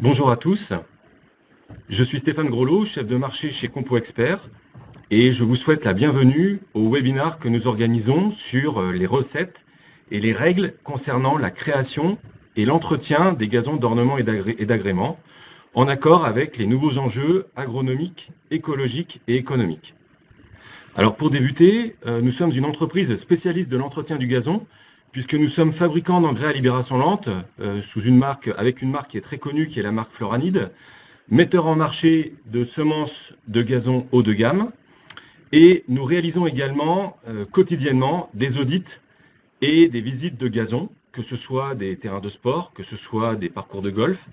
Bonjour à tous, je suis Stéphane Groslo, chef de marché chez Compo Expert, et je vous souhaite la bienvenue au webinaire que nous organisons sur les recettes et les règles concernant la création et l'entretien des gazons d'ornement et d'agrément, en accord avec les nouveaux enjeux agronomiques, écologiques et économiques. Alors pour débuter, nous sommes une entreprise spécialiste de l'entretien du gazon, puisque nous sommes fabricants d'engrais à libération lente, avec une marque qui est très connue, qui est la marque Floranide, metteur en marché de semences de gazon haut de gamme, et nous réalisons également quotidiennement des audits et des visites de gazon, que ce soit des terrains de sport, que ce soit des parcours de golf,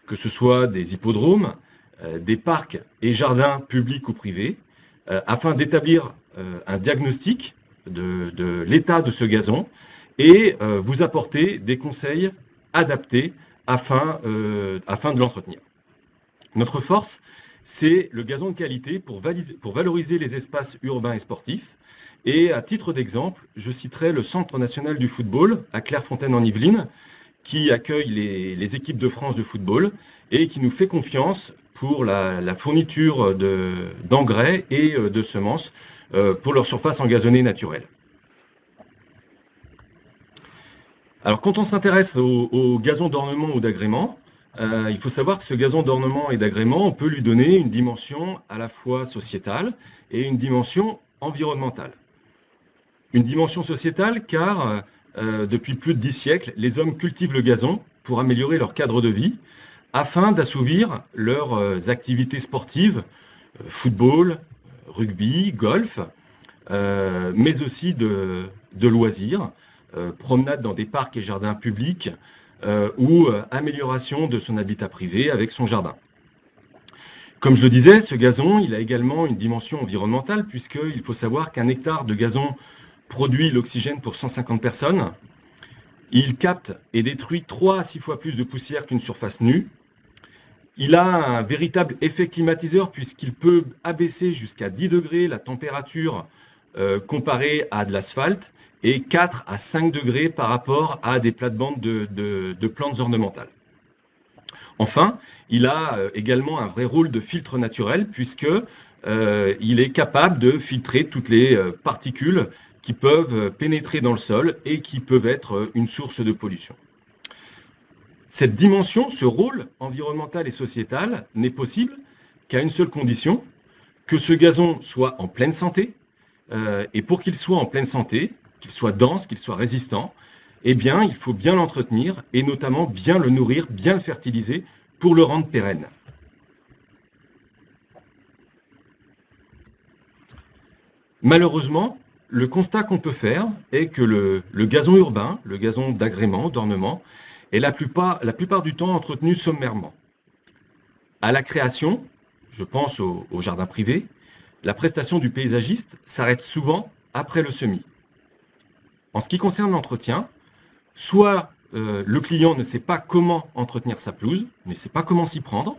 que ce soit des hippodromes, des parcs et jardins publics ou privés, afin d'établir un diagnostic de l'état de ce gazon et vous apporter des conseils adaptés afin de l'entretenir. Notre force, c'est le gazon de qualité pour valoriser les espaces urbains et sportifs. Et à titre d'exemple, je citerai le Centre national du football à Clairefontaine en Yvelines, qui accueille les équipes de France de football et qui nous fait confiance pour la fourniture d'engrais et de semences pour leur surface engazonnée naturelle. Alors quand on s'intéresse au gazon d'ornement ou d'agrément, il faut savoir que ce gazon d'ornement et d'agrément, on peut lui donner une dimension à la fois sociétale et une dimension environnementale. Une dimension sociétale car depuis plus de 10 siècles, les hommes cultivent le gazon pour améliorer leur cadre de vie afin d'assouvir leurs activités sportives, football, rugby, golf, mais aussi de loisirs, promenade dans des parcs et jardins publics ou amélioration de son habitat privé avec son jardin. Comme je le disais, ce gazon, il a également une dimension environnementale puisqu'il faut savoir qu'un hectare de gazon produit l'oxygène pour 150 personnes. Il capte et détruit 3 à 6 fois plus de poussière qu'une surface nue. Il a un véritable effet climatiseur puisqu'il peut abaisser jusqu'à 10 degrés la température comparée à de l'asphalte et 4 à 5 degrés par rapport à des plates-bandes de plantes ornementales. Enfin, il a également un vrai rôle de filtre naturel puisqu'il est capable de filtrer toutes les particules qui peuvent pénétrer dans le sol et qui peuvent être une source de pollution. Cette dimension, ce rôle environnemental et sociétal n'est possible qu'à une seule condition, que ce gazon soit en pleine santé, et pour qu'il soit en pleine santé, qu'il soit dense, qu'il soit résistant, eh bien, il faut bien l'entretenir et notamment bien le nourrir, bien le fertiliser pour le rendre pérenne. Malheureusement, le constat qu'on peut faire est que le gazon urbain, le gazon d'agrément, d'ornement, est la plupart du temps entretenu sommairement. À la création, je pense au jardin privé, la prestation du paysagiste s'arrête souvent après le semis. En ce qui concerne l'entretien, soit le client ne sait pas comment entretenir sa pelouse, ne sait pas comment s'y prendre,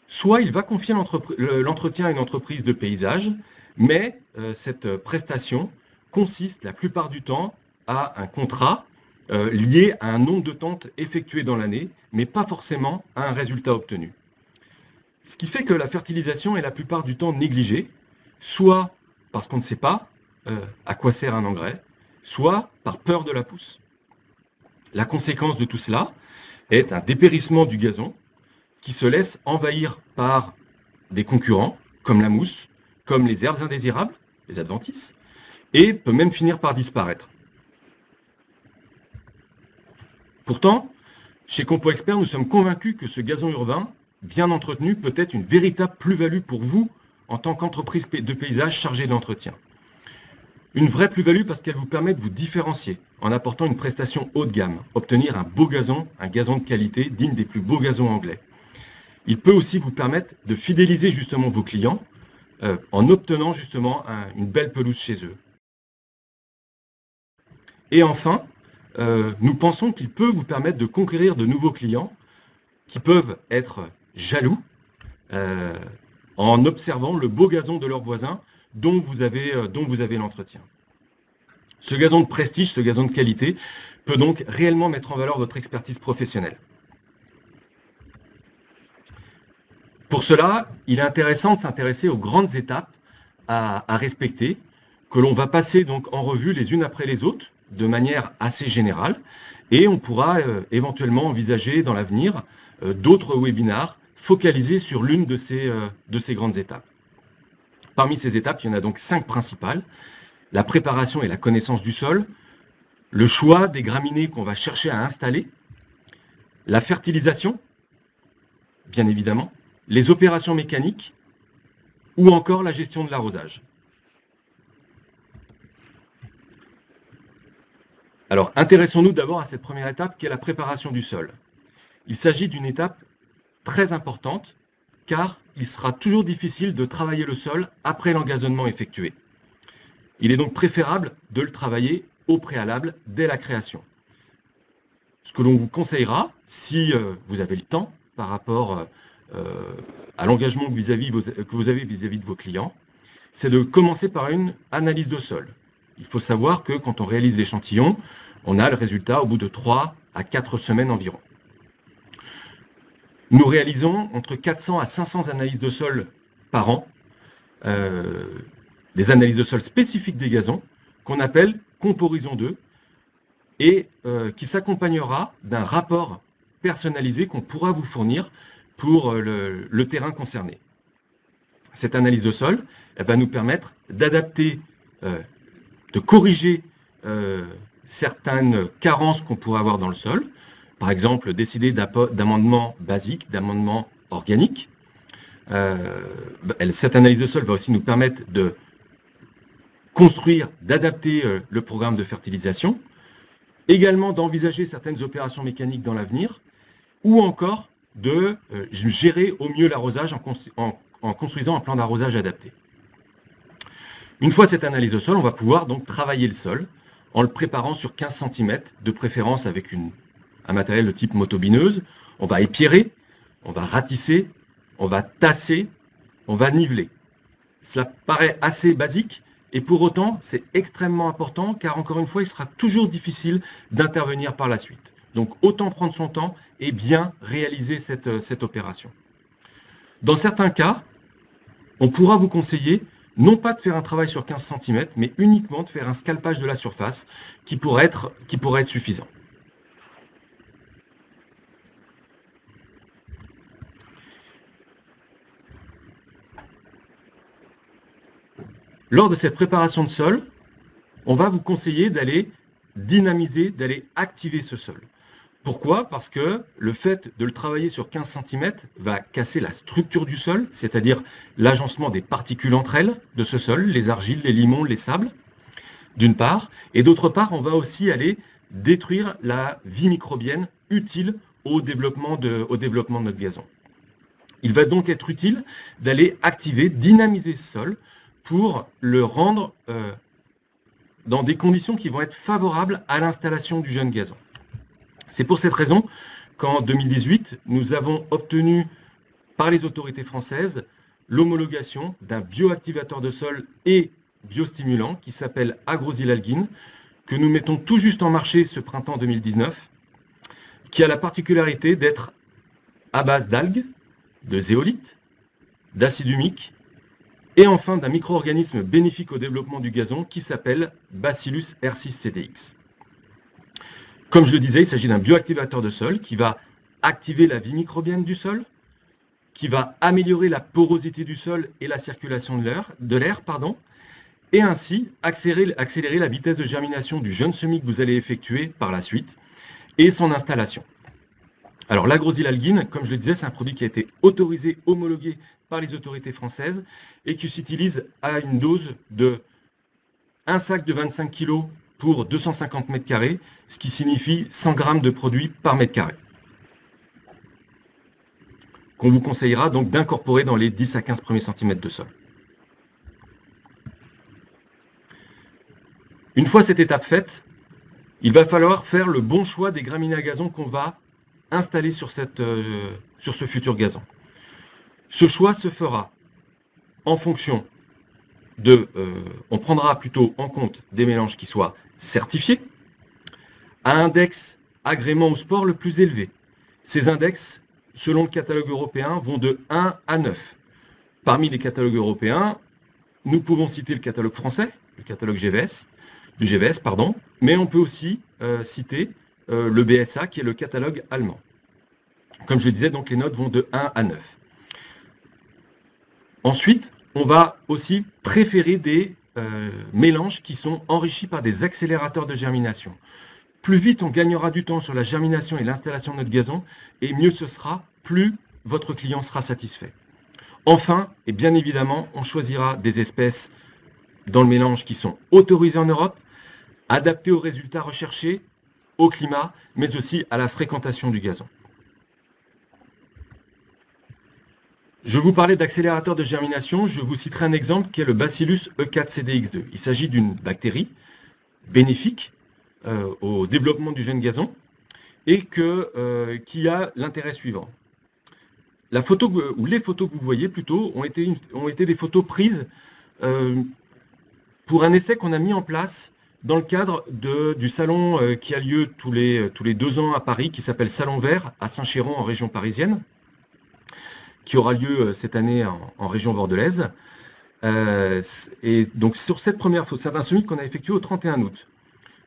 soit il va confier l'entretien à une entreprise de paysage, mais cette prestation consiste la plupart du temps à un contrat lié à un nombre de tentes effectuées dans l'année, mais pas forcément à un résultat obtenu. Ce qui fait que la fertilisation est la plupart du temps négligée, soit parce qu'on ne sait pas à quoi sert un engrais, soit par peur de la pousse. La conséquence de tout cela est un dépérissement du gazon qui se laisse envahir par des concurrents, comme la mousse, comme les herbes indésirables, les adventices, et peut même finir par disparaître. Pourtant, chez Compo Expert, nous sommes convaincus que ce gazon urbain, bien entretenu, peut être une véritable plus-value pour vous en tant qu'entreprise de paysage chargée d'entretien. Une vraie plus-value parce qu'elle vous permet de vous différencier en apportant une prestation haut de gamme, obtenir un beau gazon, un gazon de qualité digne des plus beaux gazons anglais. Il peut aussi vous permettre de fidéliser justement vos clients en obtenant justement une belle pelouse chez eux. Et enfin, nous pensons qu'il peut vous permettre de conquérir de nouveaux clients qui peuvent être jaloux en observant le beau gazon de leurs voisins dont vous avez l'entretien. Ce gazon de prestige, ce gazon de qualité, peut donc réellement mettre en valeur votre expertise professionnelle. Pour cela, il est intéressant de s'intéresser aux grandes étapes à respecter, que l'on va passer donc en revue les unes après les autres, de manière assez générale, et on pourra éventuellement envisager dans l'avenir d'autres webinars focalisés sur l'une de ces grandes étapes. Parmi ces étapes, il y en a donc 5 principales: la préparation et la connaissance du sol, le choix des graminées qu'on va chercher à installer, la fertilisation, bien évidemment, les opérations mécaniques ou encore la gestion de l'arrosage. Alors, intéressons-nous d'abord à cette première étape qui est la préparation du sol. Il s'agit d'une étape très importante car il sera toujours difficile de travailler le sol après l'engazonnement effectué. Il est donc préférable de le travailler au préalable dès la création. Ce que l'on vous conseillera, si vous avez le temps par rapport à l'engagement que vous avez vis-à-vis de vos clients, c'est de commencer par une analyse de sol. Il faut savoir que quand on réalise l'échantillon, on a le résultat au bout de 3 à 4 semaines environ. Nous réalisons entre 400 à 500 analyses de sol par an, des analyses de sol spécifiques des gazons, qu'on appelle Compo-Horizon 2, et qui s'accompagnera d'un rapport personnalisé qu'on pourra vous fournir pour le terrain concerné. Cette analyse de sol, elle va nous permettre d'adapter, de corriger certaines carences qu'on pourrait avoir dans le sol. Par exemple, décider d'amendements basiques, d'amendements organiques. Cette analyse de sol va aussi nous permettre de construire, d'adapter le programme de fertilisation, également d'envisager certaines opérations mécaniques dans l'avenir, ou encore de gérer au mieux l'arrosage en construisant un plan d'arrosage adapté. Une fois cette analyse de sol, on va pouvoir donc travailler le sol en le préparant sur 15 cm, de préférence avec un matériel de type motobineuse. On va épierrer, on va ratisser, on va tasser, on va niveler. Cela paraît assez basique, et pour autant, c'est extrêmement important, car encore une fois, il sera toujours difficile d'intervenir par la suite. Donc autant prendre son temps et bien réaliser cette opération. Dans certains cas, on pourra vous conseiller non pas de faire un travail sur 15 cm, mais uniquement de faire un scalpage de la surface qui pourrait être suffisant. Lors de cette préparation de sol, on va vous conseiller d'aller dynamiser, d'aller activer ce sol. Pourquoi? Parce que le fait de le travailler sur 15 cm va casser la structure du sol, c'est-à-dire l'agencement des particules entre elles de ce sol, les argiles, les limons, les sables, d'une part, et d'autre part, on va aussi aller détruire la vie microbienne utile au développement de notre gazon. Il va donc être utile d'aller activer, dynamiser ce sol pour le rendre dans des conditions qui vont être favorables à l'installation du jeune gazon. C'est pour cette raison qu'en 2018, nous avons obtenu par les autorités françaises l'homologation d'un bioactivateur de sol et biostimulant qui s'appelle Agrozilalgine, que nous mettons tout juste en marché ce printemps 2019, qui a la particularité d'être à base d'algues, de zéolite, d'acide humique et enfin d'un micro-organisme bénéfique au développement du gazon qui s'appelle Bacillus R6-CDX. Comme je le disais, il s'agit d'un bioactivateur de sol qui va activer la vie microbienne du sol, qui va améliorer la porosité du sol et la circulation de l'air, et ainsi accélérer la vitesse de germination du jeune semis que vous allez effectuer par la suite et son installation. Alors l'agrozilalgine, comme je le disais, c'est un produit qui a été autorisé, homologué par les autorités françaises et qui s'utilise à une dose de 1 sac de 25 kg pour 250 m², ce qui signifie 100 g de produit par mètre carré, qu'on vous conseillera donc d'incorporer dans les 10 à 15 premiers centimètres de sol. Une fois cette étape faite, il va falloir faire le bon choix des graminées à gazon qu'on va installer sur ce futur gazon. Ce choix se fera en fonction on prendra plutôt en compte des mélanges qui soient certifiés, à index agrément au sport le plus élevé. Ces index selon le catalogue européen, vont de 1 à 9. Parmi les catalogues européens, nous pouvons citer le catalogue français, le catalogue du GVS, mais on peut aussi citer le BSA, qui est le catalogue allemand. Comme je le disais, donc les notes vont de 1 à 9. Ensuite, on va aussi préférer des mélanges qui sont enrichis par des accélérateurs de germination. Plus vite on gagnera du temps sur la germination et l'installation de notre gazon, et mieux ce sera, plus votre client sera satisfait. Enfin, et bien évidemment, on choisira des espèces dans le mélange qui sont autorisées en Europe, adaptées aux résultats recherchés, au climat, mais aussi à la fréquentation du gazon. Je vous parlais d'accélérateur de germination, je vous citerai un exemple qui est le Bacillus E4-CDX2. Il s'agit d'une bactérie bénéfique au développement du jeune gazon et qui a l'intérêt suivant. La photo ou les photos que vous voyez plutôt ont été des photos prises pour un essai qu'on a mis en place dans le cadre du salon qui a lieu tous les 2 ans à Paris, qui s'appelle Salon Vert à Saint-Chéron en région parisienne, qui aura lieu cette année en région bordelaise. Et donc sur cette première photo, c'est un semis qu'on a effectué au 31 août.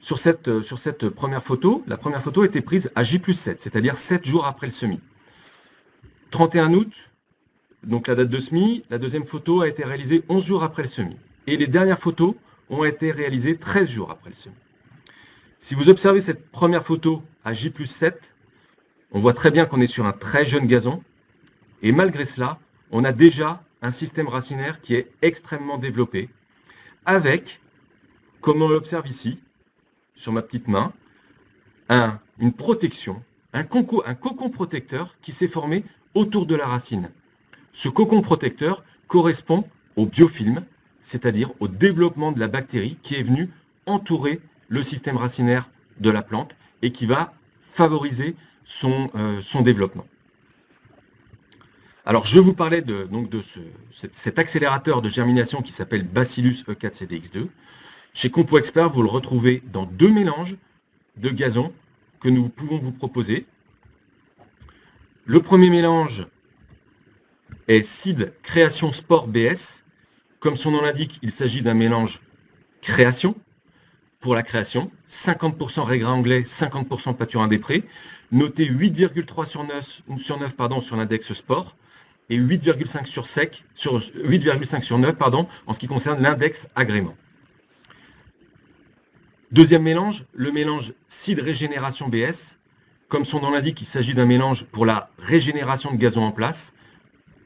Sur cette première photo, la première photo a été prise à J+7, c'est-à-dire 7 jours après le semis. 31 août, donc la date de semis, la deuxième photo a été réalisée 11 jours après le semis. Et les dernières photos ont été réalisées 13 jours après le semis. Si vous observez cette première photo à J+7, on voit très bien qu'on est sur un très jeune gazon. Et malgré cela, on a déjà un système racinaire qui est extrêmement développé, avec, comme on l'observe ici, sur ma petite main, une protection, un cocon protecteur qui s'est formé autour de la racine. Ce cocon protecteur correspond au biofilm, c'est-à-dire au développement de la bactérie qui est venue entourer le système racinaire de la plante et qui va favoriser son développement. Alors, je vous parlais de cet accélérateur de germination qui s'appelle Bacillus E4-CDX2. Chez Compo Expert, vous le retrouvez dans 2 mélanges de gazon que nous pouvons vous proposer. Le premier mélange est Seed Création Sport BS. Comme son nom l'indique, il s'agit d'un mélange création. Pour la création, 50% raisin anglais, 50% pâturin des prés, noté 8,3 sur 9 sur l'index sport et 8,5 sur 9 en ce qui concerne l'index agrément. Deuxième mélange, le mélange Seed Régénération BS. Comme son nom l'indique, il s'agit d'un mélange pour la régénération de gazon en place,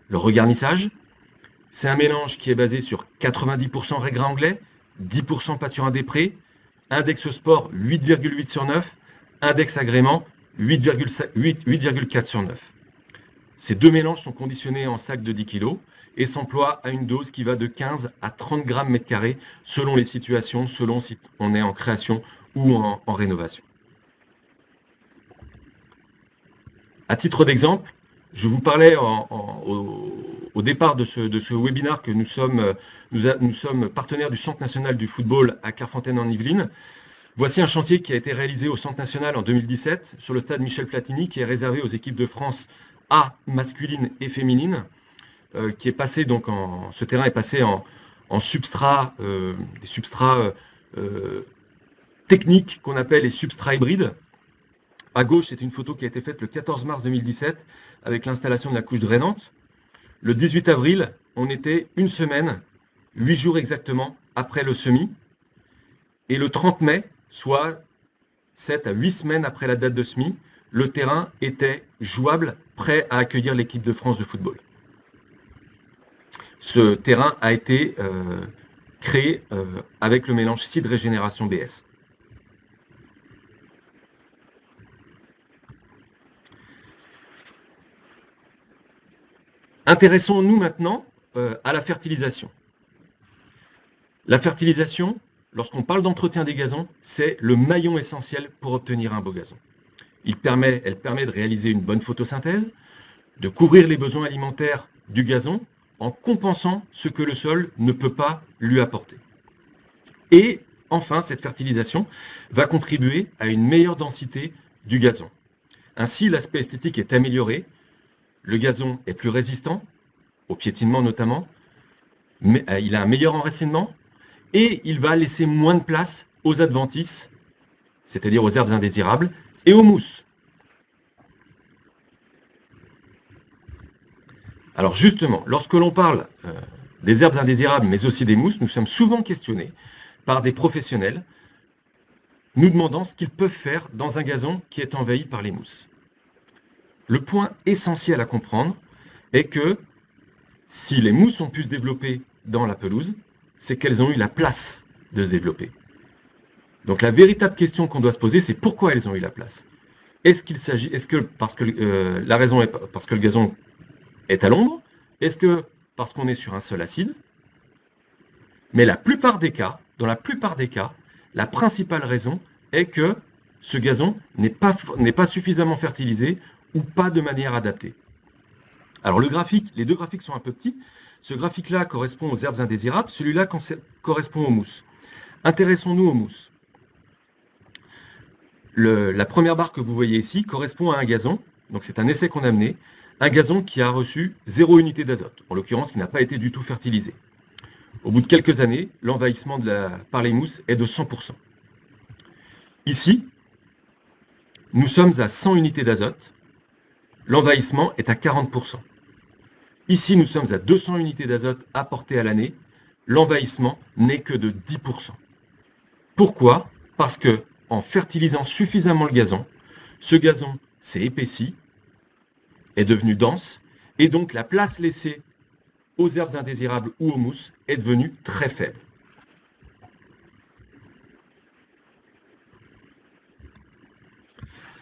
le regarnissage. C'est un mélange qui est basé sur 90% raisin anglais, 10% pâturin des prés, index sport 8,8 sur 9, index agrément 8,4 sur 9. Ces 2 mélanges sont conditionnés en sac de 10 kg et s'emploient à une dose qui va de 15 à 30 grammes mètre carré selon les situations, selon si on est en création ou en rénovation. À titre d'exemple, je vous parlais au départ de ce webinaire que nous sommes partenaires du Centre national du football à Clairefontaine en Yvelines. Voici un chantier qui a été réalisé au Centre national en 2017 sur le stade Michel Platini, qui est réservé aux équipes de France A masculine et féminine, qui est passé donc ce terrain est passé en substrat, des substrats techniques qu'on appelle les substrats hybrides. À gauche, c'est une photo qui a été faite le 14 mars 2017 avec l'installation de la couche drainante. Le 18 avril, on était une semaine, 8 jours exactement, après le semis. Et le 30 mai, soit 7 à 8 semaines après la date de semis, le terrain était jouable, prêt à accueillir l'équipe de France de football. Ce terrain a été créé avec le mélange Seed Régénération BS. Intéressons-nous maintenant à la fertilisation. La fertilisation, lorsqu'on parle d'entretien des gazons, c'est le maillon essentiel pour obtenir un beau gazon. Elle permet de réaliser une bonne photosynthèse, de couvrir les besoins alimentaires du gazon en compensant ce que le sol ne peut pas lui apporter. Et enfin, cette fertilisation va contribuer à une meilleure densité du gazon. Ainsi, l'aspect esthétique est amélioré, le gazon est plus résistant, au piétinement notamment, mais il a un meilleur enracinement, et il va laisser moins de place aux adventices, c'est-à-dire aux herbes indésirables, et aux mousses. Alors justement, lorsque l'on parle des herbes indésirables, mais aussi des mousses, nous sommes souvent questionnés par des professionnels nous demandant ce qu'ils peuvent faire dans un gazon qui est envahi par les mousses. Le point essentiel à comprendre est que si les mousses ont pu se développer dans la pelouse, c'est qu'elles ont eu la place de se développer. Donc la véritable question qu'on doit se poser, c'est pourquoi elles ont eu la place. Est-ce que parce que la raison est parce que le gazon est à l'ombre? Est-ce que parce qu'on est sur un sol acide? Mais dans la plupart des cas, la principale raison est que ce gazon n'est pas suffisamment fertilisé ou pas de manière adaptée. Alors les deux graphiques sont un peu petits. Ce graphique-là correspond aux herbes indésirables, celui-là correspond aux mousses. Intéressons-nous aux mousses. La première barre que vous voyez ici correspond à un gazon, donc c'est un essai qu'on a mené, un gazon qui a reçu 0 unité d'azote, en l'occurrence qui n'a pas été du tout fertilisé. Au bout de quelques années, l'envahissement par les mousses est de 100%. Ici, nous sommes à 100 unités d'azote, l'envahissement est à 40%. Ici, nous sommes à 200 unités d'azote apportées à l'année, l'envahissement n'est que de 10%. Pourquoi? Parce que en fertilisant suffisamment le gazon, ce gazon s'est épaissi, est devenu dense, et donc la place laissée aux herbes indésirables ou aux mousses est devenue très faible.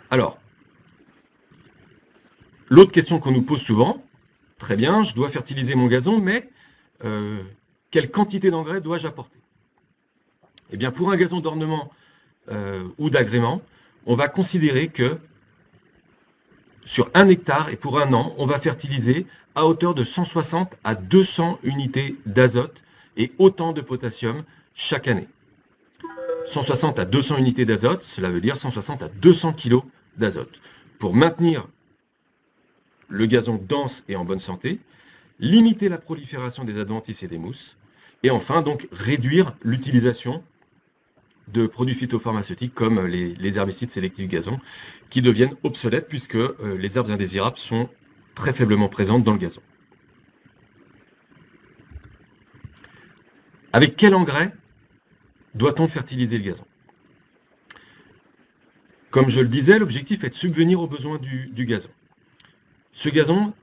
Alors, l'autre question qu'on nous pose souvent, très bien, je dois fertiliser mon gazon, mais quelle quantité d'engrais dois-je apporter? Eh bien, pour un gazon d'ornement ou d'agrément, on va considérer que sur 1 hectare et pour 1 an, on va fertiliser à hauteur de 160 à 200 unités d'azote et autant de potassium chaque année. 160 à 200 unités d'azote, cela veut dire 160 à 200 kg d'azote. Pour maintenir le gazon dense et en bonne santé, limiter la prolifération des adventices et des mousses, et enfin donc réduire l'utilisation de produits phytopharmaceutiques comme les herbicides sélectifs gazon qui deviennent obsolètes puisque les herbes indésirables sont très faiblement présentes dans le gazon. Avec quel engrais doit-on fertiliser le gazon? Comme je le disais, l'objectif est de subvenir aux besoins du gazon. Ce gazon,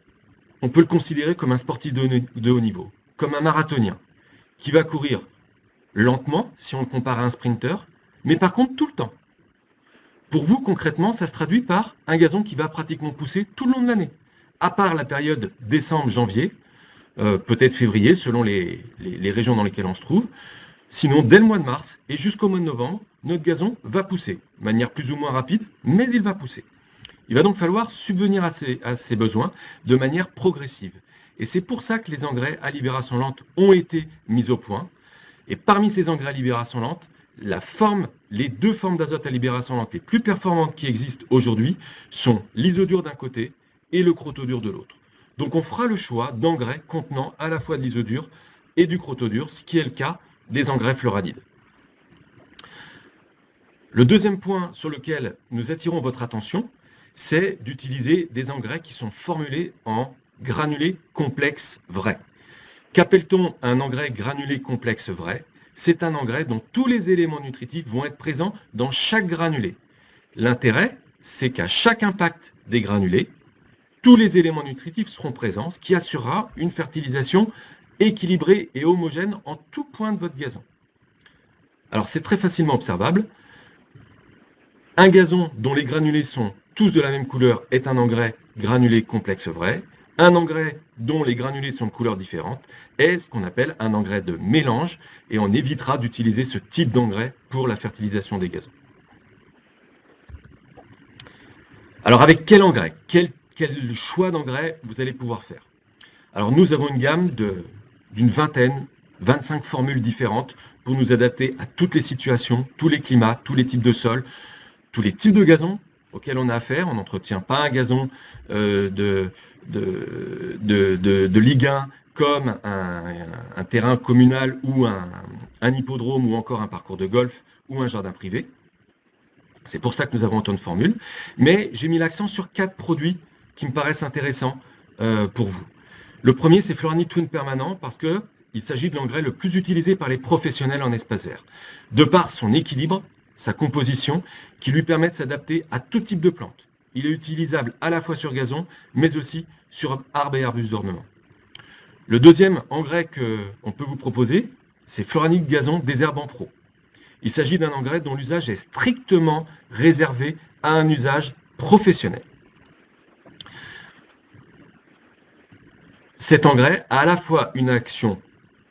on peut le considérer comme un sportif de haut niveau, comme un marathonien, qui va courir lentement, si on le compare à un sprinter, mais par contre tout le temps. Pour vous, concrètement, ça se traduit par un gazon qui va pratiquement pousser tout le long de l'année, à part la période décembre-janvier, peut-être février, selon les régions dans lesquelles on se trouve. Sinon, dès le mois de mars et jusqu'au mois de novembre, notre gazon va pousser, de manière plus ou moins rapide, mais il va pousser. Il va donc falloir subvenir à ces besoins de manière progressive. Et c'est pour ça que les engrais à libération lente ont été mis au point. Et parmi ces engrais à libération lente, les deux formes d'azote à libération lente les plus performantes qui existent aujourd'hui sont l'isodure d'un côté et le crotodure de l'autre. Donc on fera le choix d'engrais contenant à la fois de l'isodure et du crotodure, ce qui est le cas des engrais fluoradides. Le deuxième point sur lequel nous attirons votre attention, c'est d'utiliser des engrais qui sont formulés en granulés complexes vrais. Qu'appelle-t-on un engrais granulé complexe vrai? C'est un engrais dont tous les éléments nutritifs vont être présents dans chaque granulé. L'intérêt, c'est qu'à chaque impact des granulés, tous les éléments nutritifs seront présents, ce qui assurera une fertilisation équilibrée et homogène en tout point de votre gazon. Alors c'est très facilement observable. Un gazon dont les granulés sont tous de la même couleur est un engrais granulé complexe vrai. Un engrais dont les granulés sont de couleurs différentes est ce qu'on appelle un engrais de mélange et on évitera d'utiliser ce type d'engrais pour la fertilisation des gazons. Alors avec quel engrais? Quel choix d'engrais vous allez pouvoir faire? Alors nous avons une gamme d'une vingtaine, 25 formules différentes pour nous adapter à toutes les situations, tous les climats, tous les types de sols, tous les types de gazon auquel on a affaire. On n'entretient pas un gazon de Ligue 1 comme un terrain communal ou un hippodrome ou encore un parcours de golf ou un jardin privé. C'est pour ça que nous avons autant de formules. Mais j'ai mis l'accent sur 4 produits qui me paraissent intéressants pour vous. Le premier, c'est Floranit Twin Permanent parce qu'il s'agit de l'engrais le plus utilisé par les professionnels en espace vert. De par son équilibre, sa composition, qui lui permet de s'adapter à tout type de plantes. Il est utilisable à la fois sur gazon, mais aussi sur arbres et arbustes d'ornement. Le deuxième engrais qu'on peut vous proposer, c'est Floranit Gazon Désherbant Pro. Il s'agit d'un engrais dont l'usage est strictement réservé à un usage professionnel. Cet engrais a à la fois une action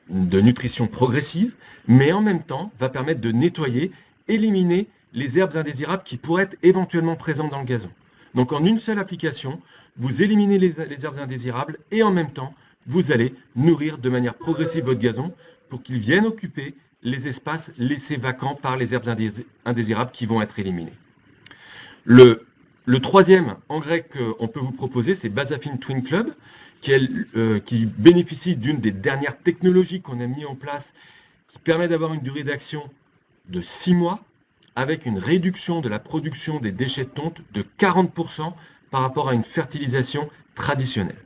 de nutrition progressive, mais en même temps va permettre de nettoyer, éliminer les herbes indésirables qui pourraient être éventuellement présentes dans le gazon. Donc en une seule application, vous éliminez les herbes indésirables et en même temps, vous allez nourrir de manière progressive votre gazon pour qu'il vienne occuper les espaces laissés vacants par les herbes indésirables qui vont être éliminées. Le troisième engrais qu'on peut vous proposer, c'est Basafin Twin Club, qui bénéficie d'une des dernières technologies qu'on a mis en place, qui permet d'avoir une durée d'action de 6 mois, avec une réduction de la production des déchets de tonte de 40% par rapport à une fertilisation traditionnelle.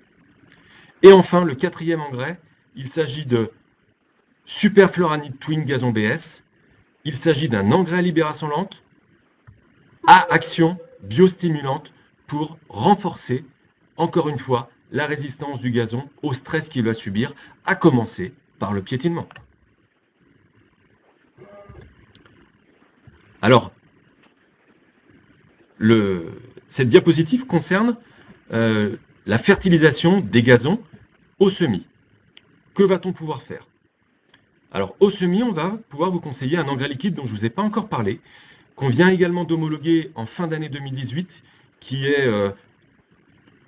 Et enfin, le quatrième engrais, il s'agit de Super Floranit Twin Gazon BS. Il s'agit d'un engrais à libération lente à action biostimulante pour renforcer, encore une fois, la résistance du gazon au stress qu'il va subir, à commencer par le piétinement. Alors, cette diapositive concerne la fertilisation des gazons au semis. Que va-t-on pouvoir faire? Alors, au semis, on va pouvoir vous conseiller un engrais liquide dont je ne vous ai pas encore parlé, qu'on vient également d'homologuer en fin d'année 2018, qui est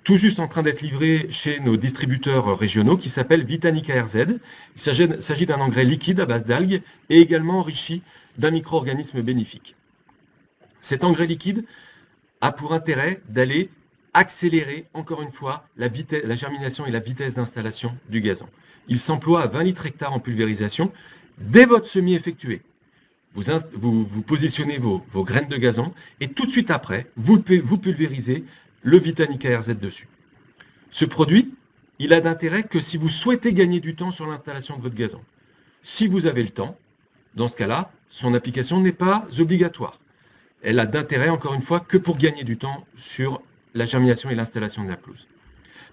tout juste en train d'être livré chez nos distributeurs régionaux, qui s'appelle Vitanica RZ. Il s'agit d'un engrais liquide à base d'algues et également enrichi d'un micro-organisme bénéfique. Cet engrais liquide a pour intérêt d'aller accélérer, encore une fois, la germination et la vitesse d'installation du gazon. Il s'emploie à 20 litres hectare en pulvérisation dès votre semis effectué. Vous positionnez vos graines de gazon et tout de suite après, vous pulvérisez le Vitanica RZ dessus. Ce produit, il a d'intérêt que si vous souhaitez gagner du temps sur l'installation de votre gazon. Si vous avez le temps, dans ce cas-là, son application n'est pas obligatoire. Elle a d'intérêt, encore une fois, que pour gagner du temps sur la germination et l'installation de la pelouse.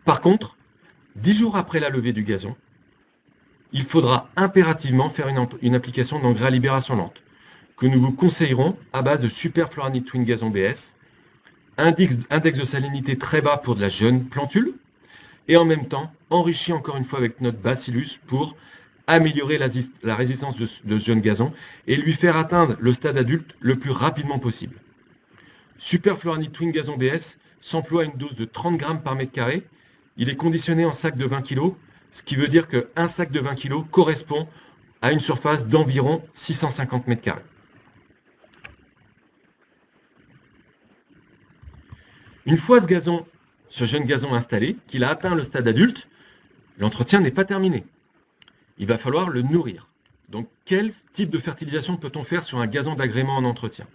Par contre, 10 jours après la levée du gazon, il faudra impérativement faire une application d'engrais à libération lente, que nous vous conseillerons à base de Super Floranit Twin Gazon BS, index de salinité très bas pour de la jeune plantule, et en même temps enrichi encore une fois avec notre bacillus pour améliorer la résistance de ce jeune gazon et lui faire atteindre le stade adulte le plus rapidement possible. Super Floranit Twin Gazon BS s'emploie à une dose de 30 grammes par mètre carré. Il est conditionné en sac de 20 kg, ce qui veut dire qu'un sac de 20 kg correspond à une surface d'environ 650 mètres carrés. Une fois ce jeune gazon installé, qu'il a atteint le stade adulte, l'entretien n'est pas terminé. Il va falloir le nourrir. Donc, quel type de fertilisation peut-on faire sur un gazon d'agrément en entretien?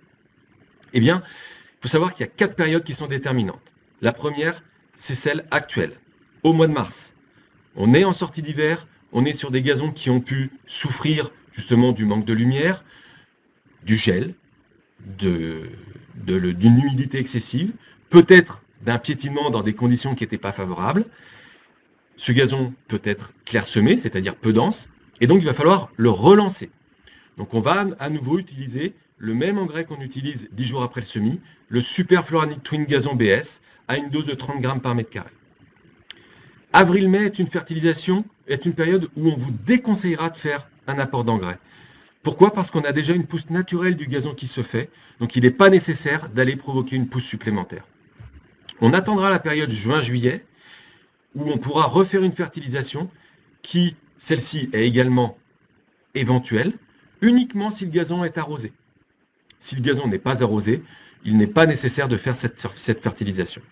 Eh bien, il faut savoir qu'il y a 4 périodes qui sont déterminantes. La première, c'est celle actuelle, au mois de mars. On est en sortie d'hiver, on est sur des gazons qui ont pu souffrir justement du manque de lumière, du gel, d'une humidité excessive, peut-être d'un piétinement dans des conditions qui n'étaient pas favorables. Ce gazon peut être clairsemé, c'est-à-dire peu dense, et donc il va falloir le relancer. Donc on va à nouveau utiliser le même engrais qu'on utilise 10 jours après le semis, le Super Floranit Twin Gazon BS, à une dose de 30 grammes par mètre carré. Avril-mai est une période où on vous déconseillera de faire un apport d'engrais. Pourquoi? Parce qu'on a déjà une pousse naturelle du gazon qui se fait, donc il n'est pas nécessaire d'aller provoquer une pousse supplémentaire. On attendra la période juin-juillet, où on pourra refaire une fertilisation qui, celle-ci, est également éventuelle, uniquement si le gazon est arrosé. Si le gazon n'est pas arrosé, il n'est pas nécessaire de faire cette fertilisation.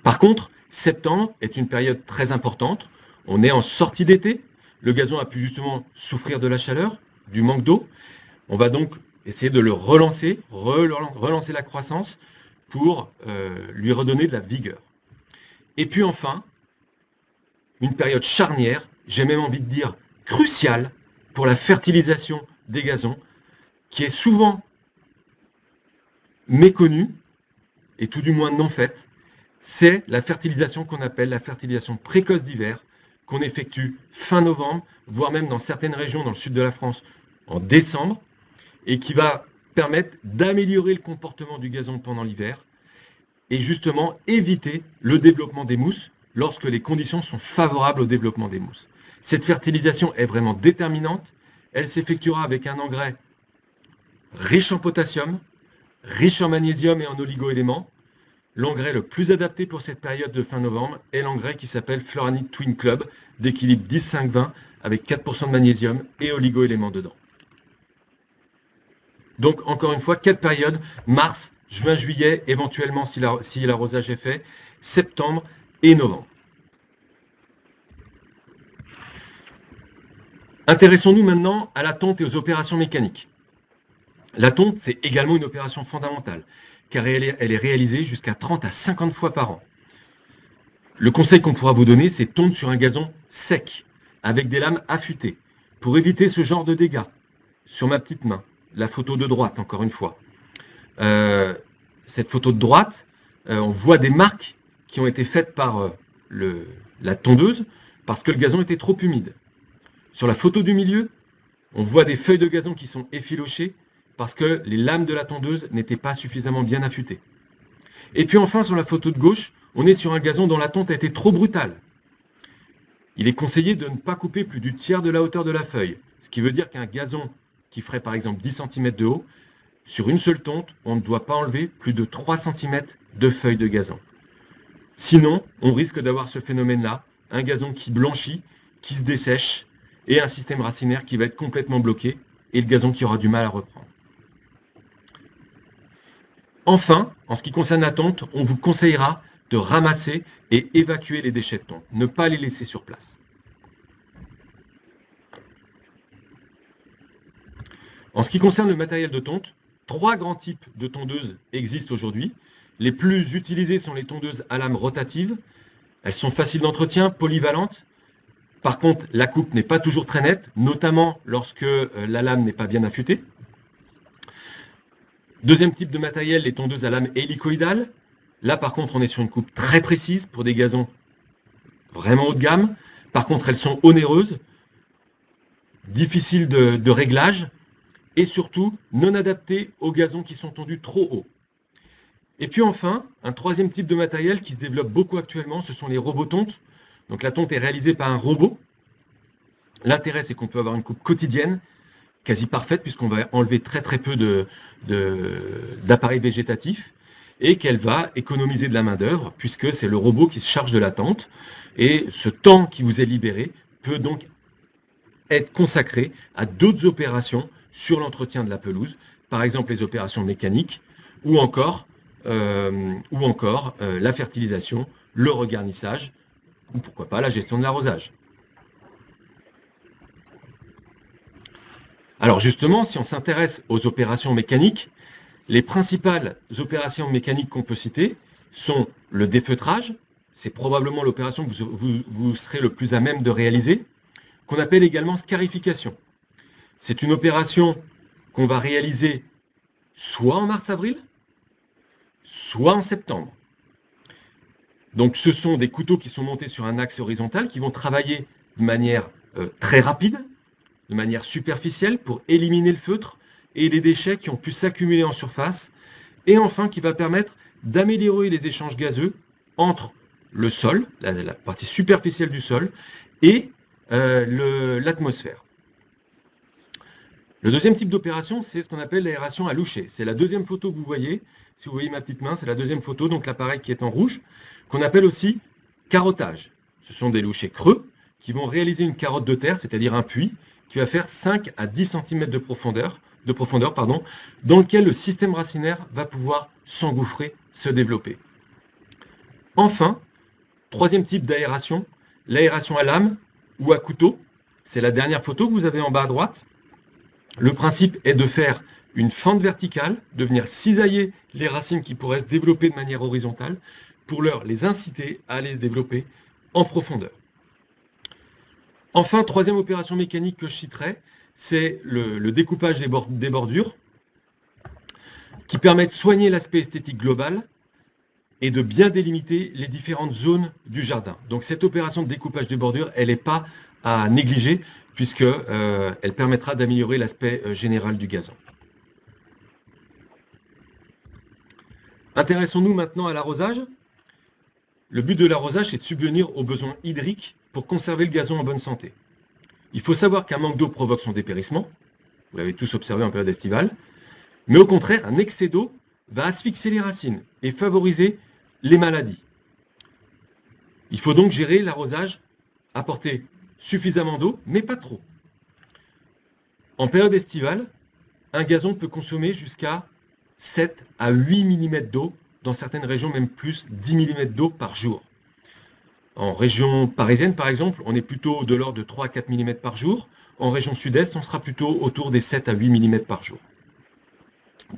Par contre, septembre est une période très importante. On est en sortie d'été. Le gazon a pu justement souffrir de la chaleur, du manque d'eau. On va donc essayer de le relancer, relancer la croissance pour lui redonner de la vigueur. Et puis enfin, une période charnière, j'ai même envie de dire cruciale pour la fertilisation des gazons, qui est souvent méconnue, et tout du moins non faite, c'est la fertilisation qu'on appelle la fertilisation précoce d'hiver, qu'on effectue fin novembre, voire même dans certaines régions dans le sud de la France en décembre, et qui va permettre d'améliorer le comportement du gazon pendant l'hiver, et justement éviter le développement des mousses lorsque les conditions sont favorables au développement des mousses. Cette fertilisation est vraiment déterminante. Elle s'effectuera avec un engrais riche en potassium, riche en magnésium et en oligo-éléments. L'engrais le plus adapté pour cette période de fin novembre est l'engrais qui s'appelle Floranit Twin Club d'équilibre 10-5-20 avec 4% de magnésium et oligo-éléments dedans. Donc encore une fois, 4 périodes, mars, juin, juillet, éventuellement si l'arrosage est fait, septembre et novembre. Intéressons-nous maintenant à la tonte et aux opérations mécaniques. La tonte, c'est également une opération fondamentale, car elle est réalisée jusqu'à 30 à 50 fois par an. Le conseil qu'on pourra vous donner, c'est tonte sur un gazon sec, avec des lames affûtées, pour éviter ce genre de dégâts. Sur ma petite main, la photo de droite, encore une fois. Cette photo de droite, on voit des marques qui ont été faites par la tondeuse, parce que le gazon était trop humide. Sur la photo du milieu, on voit des feuilles de gazon qui sont effilochées parce que les lames de la tondeuse n'étaient pas suffisamment bien affûtées. Et puis enfin, sur la photo de gauche, on est sur un gazon dont la tonte a été trop brutale. Il est conseillé de ne pas couper plus du tiers de la hauteur de la feuille, ce qui veut dire qu'un gazon qui ferait par exemple 10 cm de haut, sur une seule tonte, on ne doit pas enlever plus de 3 cm de feuilles de gazon. Sinon, on risque d'avoir ce phénomène-là, un gazon qui blanchit, qui se dessèche, et un système racinaire qui va être complètement bloqué, et le gazon qui aura du mal à reprendre. Enfin, en ce qui concerne la tonte, on vous conseillera de ramasser et évacuer les déchets de tonte, ne pas les laisser sur place. En ce qui concerne le matériel de tonte, 3 grands types de tondeuses existent aujourd'hui. Les plus utilisées sont les tondeuses à lame rotative. Elles sont faciles d'entretien, polyvalentes. Par contre, la coupe n'est pas toujours très nette, notamment lorsque la lame n'est pas bien affûtée. Deuxième type de matériel, les tondeuses à lame hélicoïdale. Là, par contre, on est sur une coupe très précise pour des gazons vraiment haut de gamme. Par contre, elles sont onéreuses, difficiles de réglage et surtout non adaptées aux gazons qui sont tondus trop haut. Et puis enfin, un troisième type de matériel qui se développe beaucoup actuellement, ce sont les robots tontes. Donc la tonte est réalisée par un robot. L'intérêt, c'est qu'on peut avoir une coupe quotidienne, quasi parfaite, puisqu'on va enlever très peu d'appareils végétatifs, et qu'elle va économiser de la main-d'œuvre, puisque c'est le robot qui se charge de la tonte. Et ce temps qui vous est libéré peut donc être consacré à d'autres opérations sur l'entretien de la pelouse, par exemple les opérations mécaniques, ou encore la fertilisation, le regarnissage, ou pourquoi pas la gestion de l'arrosage. Alors justement, si on s'intéresse aux opérations mécaniques, les principales opérations mécaniques qu'on peut citer sont le défeutrage, c'est probablement l'opération que vous serez le plus à même de réaliser, qu'on appelle également scarification. C'est une opération qu'on va réaliser soit en mars-avril, soit en septembre. Donc ce sont des couteaux qui sont montés sur un axe horizontal, qui vont travailler de manière très rapide, de manière superficielle pour éliminer le feutre et les déchets qui ont pu s'accumuler en surface, et enfin qui va permettre d'améliorer les échanges gazeux entre le sol, la partie superficielle du sol, et l'atmosphère. Le deuxième type d'opération, c'est ce qu'on appelle l'aération à loucher. C'est la deuxième photo que vous voyez. Si vous voyez ma petite main, c'est la deuxième photo, donc l'appareil qui est en rouge, qu'on appelle aussi carottage. Ce sont des louchers creux qui vont réaliser une carotte de terre, c'est-à-dire un puits, qui va faire 5 à 10 cm de profondeur de profondeur, pardon, dans lequel le système racinaire va pouvoir s'engouffrer, se développer. Enfin, troisième type d'aération, l'aération à lame ou à couteau. C'est la dernière photo que vous avez en bas à droite. Le principe est de faire une fente verticale, de venir cisailler les racines qui pourraient se développer de manière horizontale pour les inciter à aller se développer en profondeur. Enfin, troisième opération mécanique que je citerai, c'est le découpage des bordures qui permet de soigner l'aspect esthétique global et de bien délimiter les différentes zones du jardin. Donc cette opération de découpage des bordures, elle n'est pas à négliger puisqu'elle permettra d'améliorer l'aspect général du gazon. Intéressons-nous maintenant à l'arrosage. Le but de l'arrosage, c'est de subvenir aux besoins hydriques pour conserver le gazon en bonne santé. Il faut savoir qu'un manque d'eau provoque son dépérissement, vous l'avez tous observé en période estivale, mais au contraire, un excès d'eau va asphyxier les racines et favoriser les maladies. Il faut donc gérer l'arrosage, apporter suffisamment d'eau, mais pas trop. En période estivale, un gazon peut consommer jusqu'à 7 à 8 mm d'eau, dans certaines régions même plus, 10 mm d'eau par jour. En région parisienne, par exemple, on est plutôt de l'ordre de 3 à 4 mm par jour. En région sud-est, on sera plutôt autour des 7 à 8 mm par jour.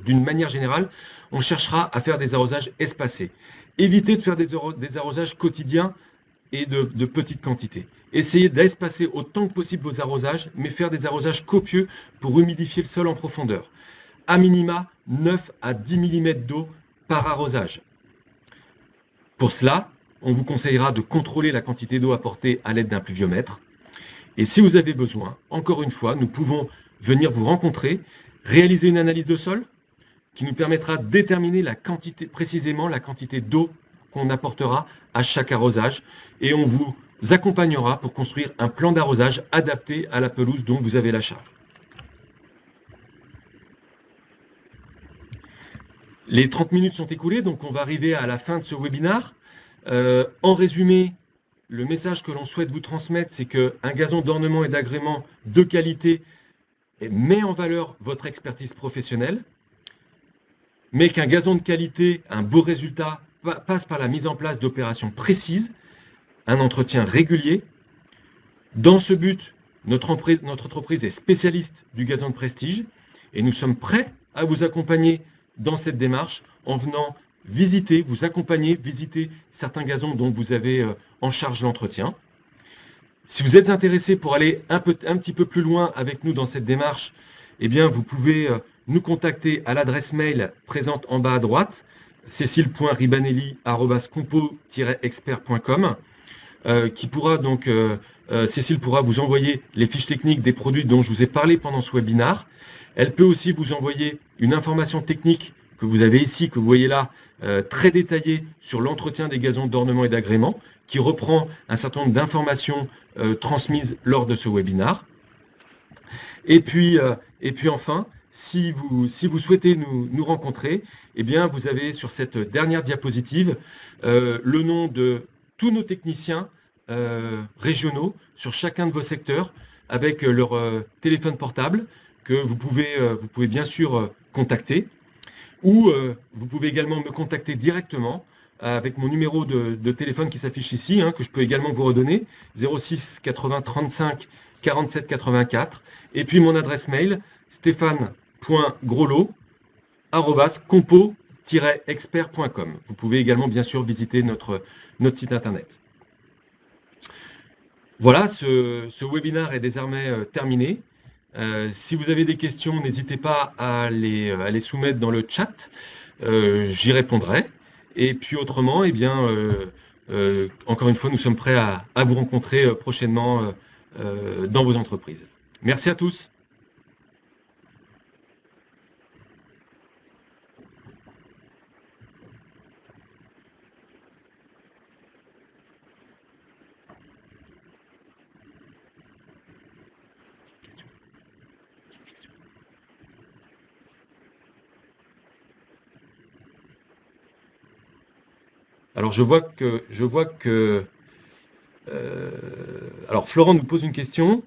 D'une manière générale, on cherchera à faire des arrosages espacés. Évitez de faire des arrosages quotidiens et de petites quantités. Essayez d'espacer autant que possible vos arrosages, mais faire des arrosages copieux pour humidifier le sol en profondeur. À minima, 9 à 10 mm d'eau par arrosage. Pour cela, on vous conseillera de contrôler la quantité d'eau apportée à l'aide d'un pluviomètre. Et si vous avez besoin, encore une fois, nous pouvons venir vous rencontrer, réaliser une analyse de sol qui nous permettra de déterminer précisément la quantité d'eau qu'on apportera à chaque arrosage. Et on vous accompagnera pour construire un plan d'arrosage adapté à la pelouse dont vous avez la charge. Les 30 minutes sont écoulées, donc on va arriver à la fin de ce webinaire. En résumé, le message que l'on souhaite vous transmettre, c'est qu'un gazon d'ornement et d'agrément de qualité met en valeur votre expertise professionnelle, mais qu'un gazon de qualité, un beau résultat, passe par la mise en place d'opérations précises, un entretien régulier. Dans ce but, notre entreprise est spécialiste du gazon de prestige et nous sommes prêts à vous accompagner dans cette démarche en venant visiter, vous accompagner, visiter certains gazons dont vous avez en charge l'entretien. Si vous êtes intéressé pour aller un petit peu plus loin avec nous dans cette démarche, eh bien vous pouvez nous contacter à l'adresse mail présente en bas à droite, cécile.ribanelli@compo-expert.com, Cécile pourra vous envoyer les fiches techniques des produits dont je vous ai parlé pendant ce webinaire. Elle peut aussi vous envoyer une information technique que vous avez ici, que vous voyez là, très détaillée sur l'entretien des gazons d'ornement et d'agrément, qui reprend un certain nombre d'informations transmises lors de ce webinaire. Et puis enfin, si vous souhaitez nous rencontrer, eh bien vous avez sur cette dernière diapositive le nom de tous nos techniciens régionaux sur chacun de vos secteurs avec leur téléphone portable que vous pouvez bien sûr contacter, ou vous pouvez également me contacter directement avec mon numéro de téléphone qui s'affiche ici, que je peux également vous redonner, 06 80 35 47 84, et puis mon adresse mail, stéphane.groslo@compo-expert.com. Vous pouvez également bien sûr visiter notre site internet. Voilà, ce webinaire est désormais terminé. Si vous avez des questions, n'hésitez pas à les soumettre dans le chat, j'y répondrai. Et puis autrement, eh bien, encore une fois, nous sommes prêts à vous rencontrer prochainement dans vos entreprises. Merci à tous. Alors je vois que alors Florent nous pose une question.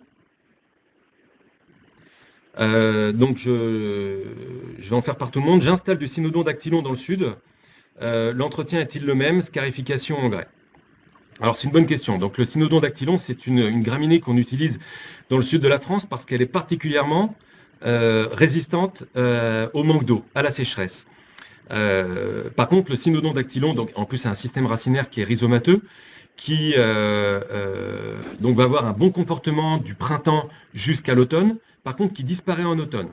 Donc je vais en faire par tout le monde. J'installe du cynodon dactylon dans le sud. L'entretien est-il le même, scarification, engrais? Alors c'est une bonne question. Donc le cynodon dactylon, c'est une graminée qu'on utilise dans le sud de la France parce qu'elle est particulièrement résistante au manque d'eau, à la sécheresse. Par contre, le cynodon dactylon, donc en plus c'est un système racinaire qui est rhizomateux, qui donc va avoir un bon comportement du printemps jusqu'à l'automne, par contre qui disparaît en automne.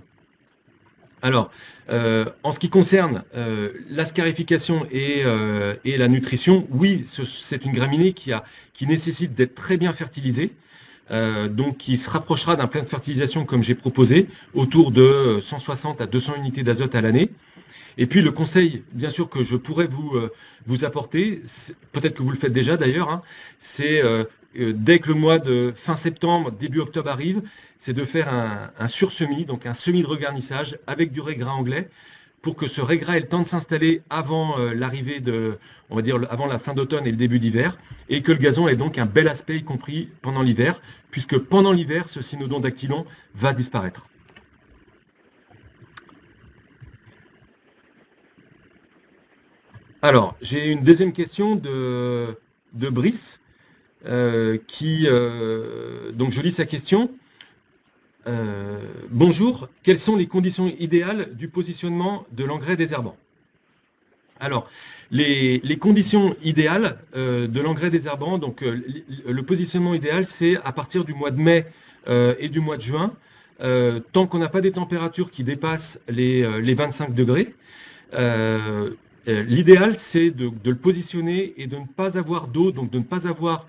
Alors, en ce qui concerne la scarification et la nutrition, oui, c'est une graminée qui nécessite d'être très bien fertilisée, donc qui se rapprochera d'un plein de fertilisation comme j'ai proposé, autour de 160 à 200 unités d'azote à l'année. Et puis le conseil, bien sûr, que je pourrais vous apporter, peut-être que vous le faites déjà d'ailleurs, hein, c'est dès que le mois de fin septembre, début octobre arrive, c'est de faire un sursemis, donc un semis de regarnissage avec du régras anglais, pour que ce régras ait le temps de s'installer avant l'arrivée de, on va dire, avant la fin d'automne et le début d'hiver, et que le gazon ait donc un bel aspect, y compris pendant l'hiver, puisque pendant l'hiver, ce cynodon dactylon va disparaître. Alors, j'ai une deuxième question de Brice, donc je lis sa question. Bonjour, quelles sont les conditions idéales du positionnement de l'engrais désherbant? Alors, les conditions idéales de l'engrais désherbant, donc le positionnement idéal, c'est à partir du mois de mai et du mois de juin, tant qu'on n'a pas des températures qui dépassent les 25 degrés. L'idéal, c'est de le positionner et de ne pas avoir d'eau, donc de ne pas avoir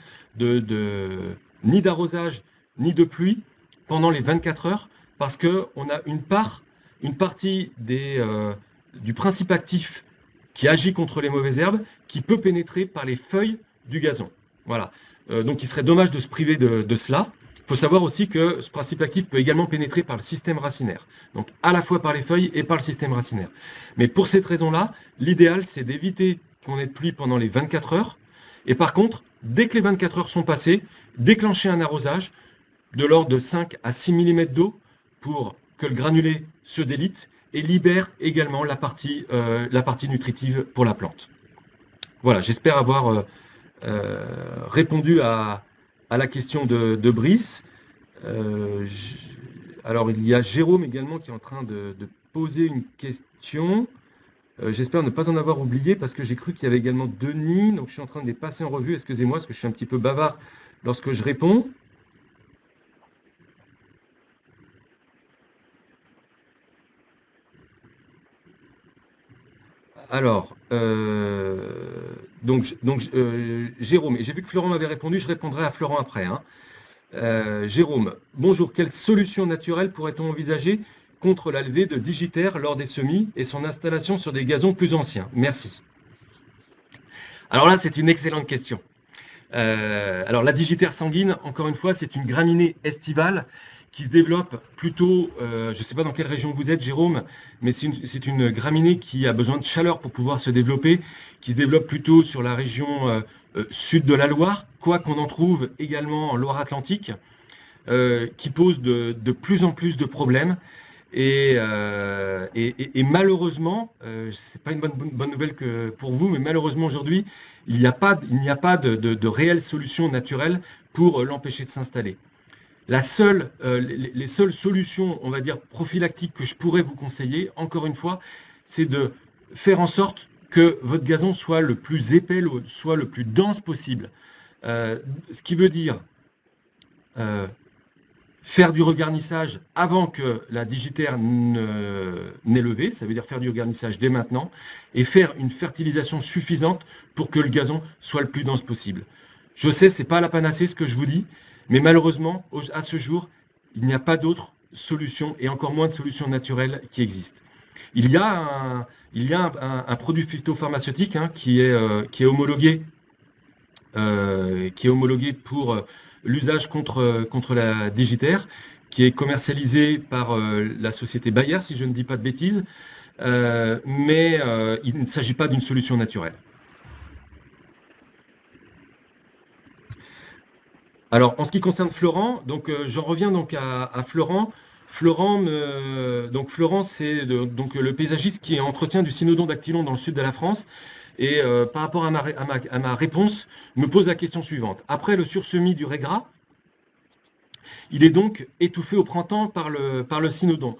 ni d'arrosage, ni de pluie pendant les 24 heures, parce qu'on a une partie du principe actif qui agit contre les mauvaises herbes, qui peut pénétrer par les feuilles du gazon. Voilà. Donc il serait dommage de se priver de cela. Il faut savoir aussi que ce principe actif peut également pénétrer par le système racinaire, donc à la fois par les feuilles et par le système racinaire. Mais pour cette raison-là, l'idéal, c'est d'éviter qu'on ait de pluie pendant les 24 heures, et par contre, dès que les 24 heures sont passées, déclencher un arrosage de l'ordre de 5 à 6 mm d'eau pour que le granulé se délite et libère également la partie nutritive pour la plante. Voilà, j'espère avoir répondu à la question de Brice. Alors, il y a Jérôme également qui est en train de poser une question. J'espère ne pas en avoir oublié parce que j'ai cru qu'il y avait également Denis. Donc, je suis en train de les passer en revue. Excusez-moi parce que je suis un petit peu bavard lorsque je réponds. Alors, Jérôme, et j'ai vu que Florent m'avait répondu, je répondrai à Florent après, hein. Jérôme, bonjour, quelle solution naturelle pourrait-on envisager contre la levée de digitaire lors des semis et son installation sur des gazons plus anciens? Merci. Alors là, c'est une excellente question. Alors la digitaire sanguine, encore une fois, c'est une graminée estivale qui se développe plutôt, je ne sais pas dans quelle région vous êtes, Jérôme, mais c'est une graminée qui a besoin de chaleur pour pouvoir se développer, qui se développe plutôt sur la région sud de la Loire, quoi qu'on en trouve également en Loire-Atlantique, qui pose de plus en plus de problèmes. Et malheureusement, c'est pas une bonne nouvelle pour vous, mais malheureusement aujourd'hui, il n'y a pas de réelle solution naturelle pour l'empêcher de s'installer. Les seules solutions, on va dire, prophylactiques que je pourrais vous conseiller, encore une fois, c'est de faire en sorte que votre gazon soit le plus épais, soit le plus dense possible. Ce qui veut dire faire du regarnissage avant que la digitaire n'ait levé, ça veut dire faire du regarnissage dès maintenant, et faire une fertilisation suffisante pour que le gazon soit le plus dense possible. Je sais, ce n'est pas la panacée ce que je vous dis, mais malheureusement, à ce jour, il n'y a pas d'autre solution, et encore moins de solutions naturelles qui existent. Il y a un produit phytopharmaceutique hein, qui est homologué pour l'usage contre la digitaire, qui est commercialisé par la société Bayer, si je ne dis pas de bêtises, mais il ne s'agit pas d'une solution naturelle. Alors, en ce qui concerne Florent, donc j'en reviens donc à Florent. Florent, Florent, c'est donc le paysagiste qui entretient du cynodon dactylon dans le sud de la France. Et par rapport à ma réponse, me pose la question suivante. Après le sursemis du régras, il est donc étouffé au printemps par le cynodon.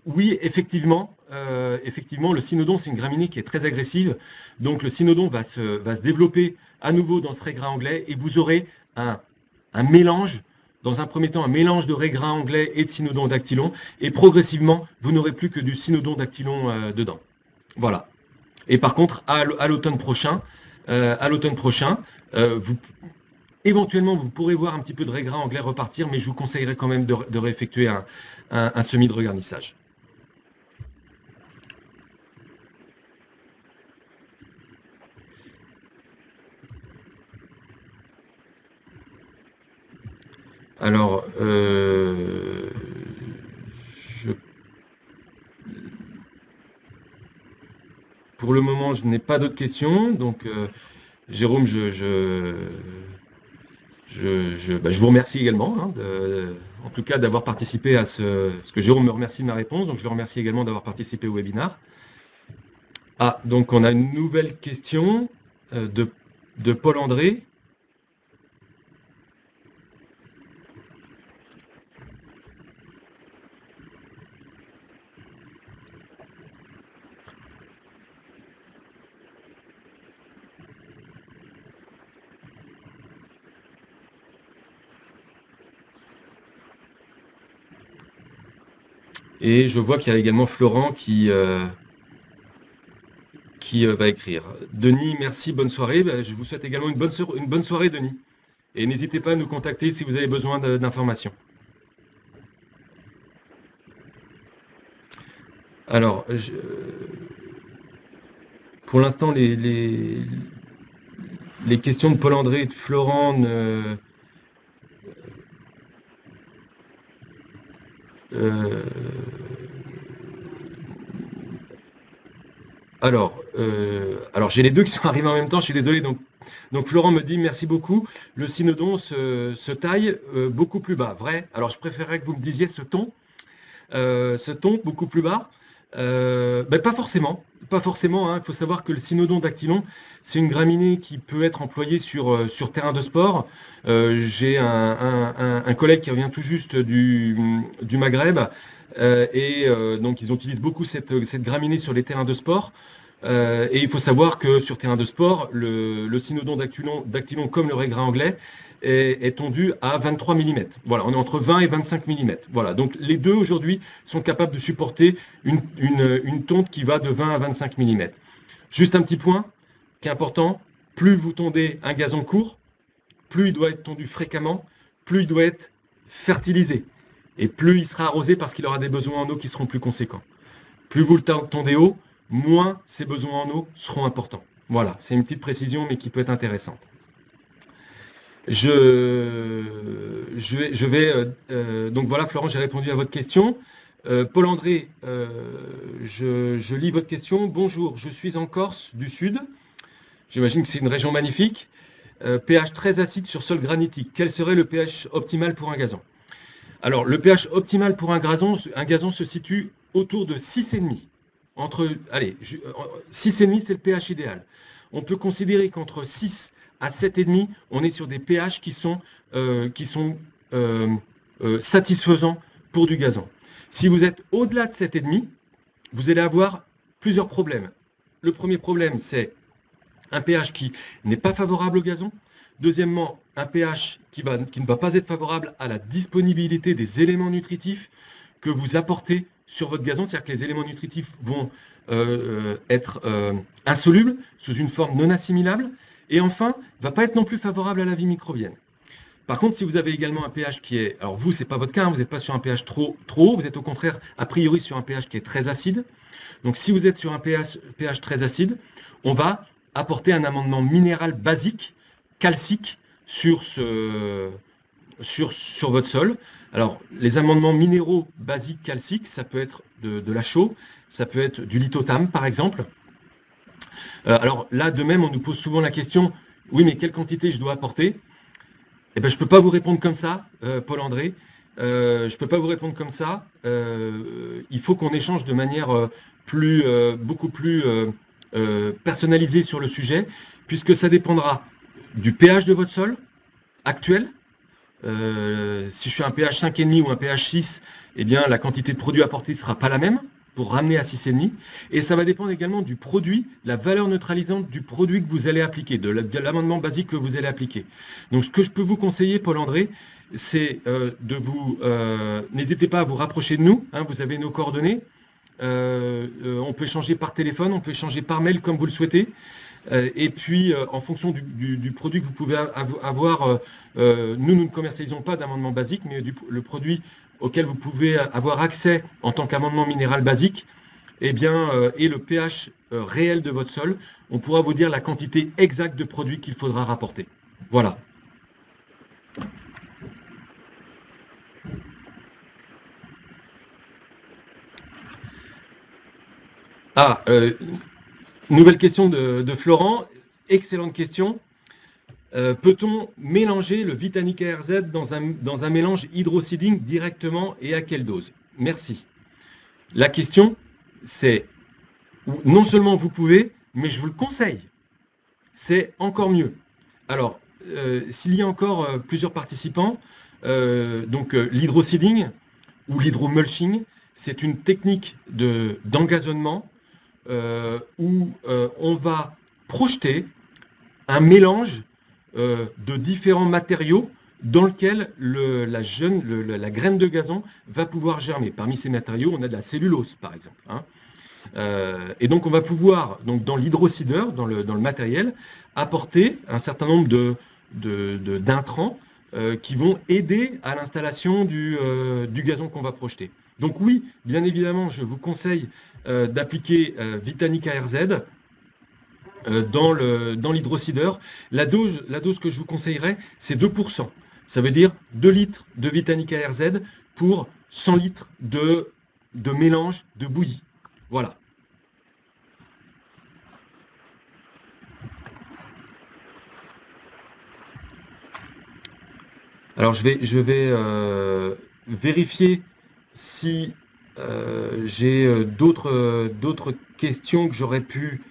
Oui, effectivement, le cynodon, c'est une graminée qui est très agressive. Donc le cynodon va se développer à nouveau dans ce régras anglais et vous aurez un mélange, dans un premier temps, un mélange de régras anglais et de cynodon dactylon. Et progressivement, vous n'aurez plus que du cynodon dactylon dedans. Voilà. Et par contre, à l'automne prochain, éventuellement, vous pourrez voir un petit peu de régras anglais repartir, mais je vous conseillerais quand même de réeffectuer un semis de regarnissage. Alors, pour le moment, je n'ai pas d'autres questions. Donc, Jérôme, je vous remercie également, hein, en tout cas d'avoir participé à parce que Jérôme me remercie de ma réponse, donc je le remercie également d'avoir participé au webinaire. Ah, donc on a une nouvelle question de Paul-André. Et je vois qu'il y a également Florent qui va écrire. Denis, merci, bonne soirée. Je vous souhaite également une bonne soirée, Denis. Et n'hésitez pas à nous contacter si vous avez besoin d'informations. Alors, pour l'instant, les questions de Paul-André et de Florent alors j'ai les deux qui sont arrivés en même temps, je suis désolé. Donc Florent me dit merci beaucoup. Le cynodon se taille beaucoup plus bas. Vrai? Alors je préférerais que vous me disiez ce ton beaucoup plus bas. Pas forcément. Pas forcément. Il faut savoir que le cynodon dactylon, c'est une graminée qui peut être employée sur terrain de sport. J'ai un collègue qui revient tout juste du Maghreb. Donc ils utilisent beaucoup cette graminée sur les terrains de sport. Et il faut savoir que sur terrain de sport, le cynodon dactylon comme le régras anglais est tondu à 23 mm. Voilà, on est entre 20 et 25 mm. Voilà, donc les deux aujourd'hui sont capables de supporter une tonte qui va de 20 à 25 mm. Juste un petit point qui est important, plus vous tondez un gazon court, plus il doit être tondu fréquemment, plus il doit être fertilisé. Et plus il sera arrosé parce qu'il aura des besoins en eau qui seront plus conséquents. Plus vous le tondez haut, moins ses besoins en eau seront importants. Voilà, c'est une petite précision, mais qui peut être intéressante. Donc voilà, Florent, j'ai répondu à votre question. Paul-André, je lis votre question. Bonjour, je suis en Corse du Sud. J'imagine que c'est une région magnifique. pH très acide sur sol granitique. Quel serait le pH optimal pour un gazon? Alors, le pH optimal pour un gazon se situe autour de 6,5. 6,5, c'est le pH idéal. On peut considérer qu'entre 6 à 7,5, on est sur des pH qui sont satisfaisants pour du gazon. Si vous êtes au-delà de 7,5, vous allez avoir plusieurs problèmes. Le premier problème, c'est un pH qui n'est pas favorable au gazon. Deuxièmement, un pH qui ne va pas être favorable à la disponibilité des éléments nutritifs que vous apportez sur votre gazon, c'est-à-dire que les éléments nutritifs vont être insolubles sous une forme non assimilable. Et enfin, ne va pas être non plus favorable à la vie microbienne. Par contre, si vous avez également un pH qui est... Alors vous, ce n'est pas votre cas, hein, vous n'êtes pas sur un pH trop haut, vous êtes au contraire, a priori, sur un pH qui est très acide. Donc si vous êtes sur un pH très acide, on va apporter un amendement minéral basique, calcique, sur votre sol. Alors, les amendements minéraux basiques calciques, ça peut être de la chaux, ça peut être du lithotame, par exemple. Alors là, de même, on nous pose souvent la question, oui, mais quelle quantité je dois apporter? Eh bien, je ne peux pas vous répondre comme ça, Paul-André. je ne peux pas vous répondre comme ça. Il faut qu'on échange de manière beaucoup plus personnalisée sur le sujet, puisque ça dépendra du pH de votre sol actuel. Si je suis un pH 5,5 ou un pH 6, eh bien, la quantité de produit apporté ne sera pas la même pour ramener à 6,5. Et ça va dépendre également du produit, la valeur neutralisante du produit que vous allez appliquer, de l'amendement basique que vous allez appliquer. Donc, ce que je peux vous conseiller, Paul-André, c'est n'hésitez pas à vous rapprocher de nous, hein, vous avez nos coordonnées. On peut échanger par téléphone, on peut échanger par mail comme vous le souhaitez. Et puis, en fonction du produit que vous pouvez avoir, nous ne commercialisons pas d'amendement basique, mais le produit auquel vous pouvez avoir accès en tant qu'amendement minéral basique, eh bien, et le pH réel de votre sol, on pourra vous dire la quantité exacte de produits qu'il faudra rapporter. Voilà. Ah, nouvelle question de Florent. Excellente question. Peut-on mélanger le Vitanica RZ dans un mélange hydroseeding directement et à quelle dose? Merci. La question, c'est non seulement vous pouvez, mais je vous le conseille. C'est encore mieux. Alors, s'il y a encore plusieurs participants, l'hydroseeding ou l'hydromulching, c'est une technique d'engazonnement où on va projeter un mélange de différents matériaux dans lequel la graine de gazon va pouvoir germer. Parmi ces matériaux, on a de la cellulose, par exemple. Hein. Et donc, on va pouvoir, donc, dans l'hydrocideur, dans le matériel, apporter un certain nombre d'intrants qui vont aider à l'installation du gazon qu'on va projeter. Donc oui, bien évidemment, je vous conseille d'appliquer Vitanica RZ dans l'hydrocideur. La dose que je vous conseillerais, c'est 2%. Ça veut dire 2 litres de Vitanica RZ pour 100 litres de mélange de bouillie. Voilà. Alors je vais vérifier si j'ai d'autres questions que j'aurais pu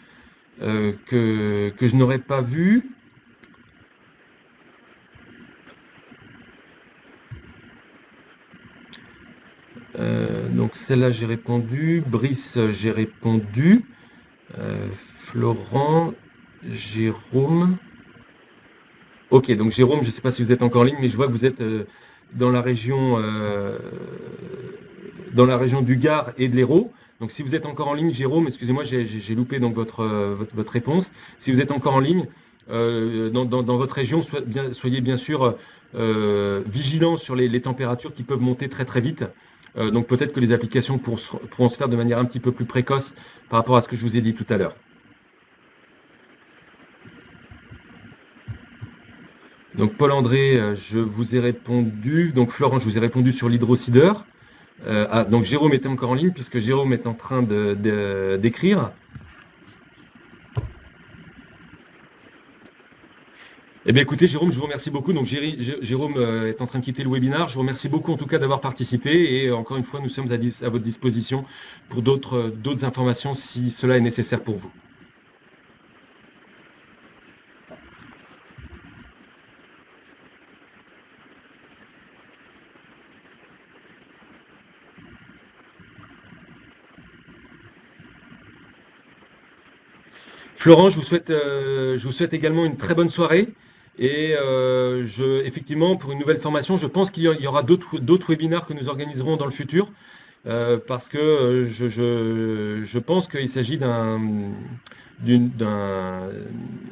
que je n'aurais pas vues. Donc celle-là j'ai répondu, Brice j'ai répondu, Florent, Jérôme. Ok, donc Jérôme, je ne sais pas si vous êtes encore en ligne, mais je vois que vous êtes dans la région du Gard et de l'Hérault. Donc si vous êtes encore en ligne, Jérôme, excusez-moi, j'ai loupé donc votre réponse. Si vous êtes encore en ligne, dans votre région, soyez bien sûr vigilants sur les températures qui peuvent monter très très vite. Donc peut-être que les applications pourront se faire de manière un petit peu plus précoce par rapport à ce que je vous ai dit tout à l'heure. Donc Paul-André, je vous ai répondu. Donc Florent, je vous ai répondu sur l'hydrocideur. Donc Jérôme était encore en ligne puisque Jérôme est en train d'écrire. Eh bien écoutez Jérôme, je vous remercie beaucoup. Donc Jérôme est en train de quitter le webinaire. Je vous remercie beaucoup en tout cas d'avoir participé et encore une fois nous sommes à votre disposition pour d'autres informations si cela est nécessaire pour vous. Florent, je vous souhaite également une très bonne soirée. Et effectivement, pour une nouvelle formation, je pense qu'il y aura d'autres webinaires que nous organiserons dans le futur, parce que je pense qu'il s'agit en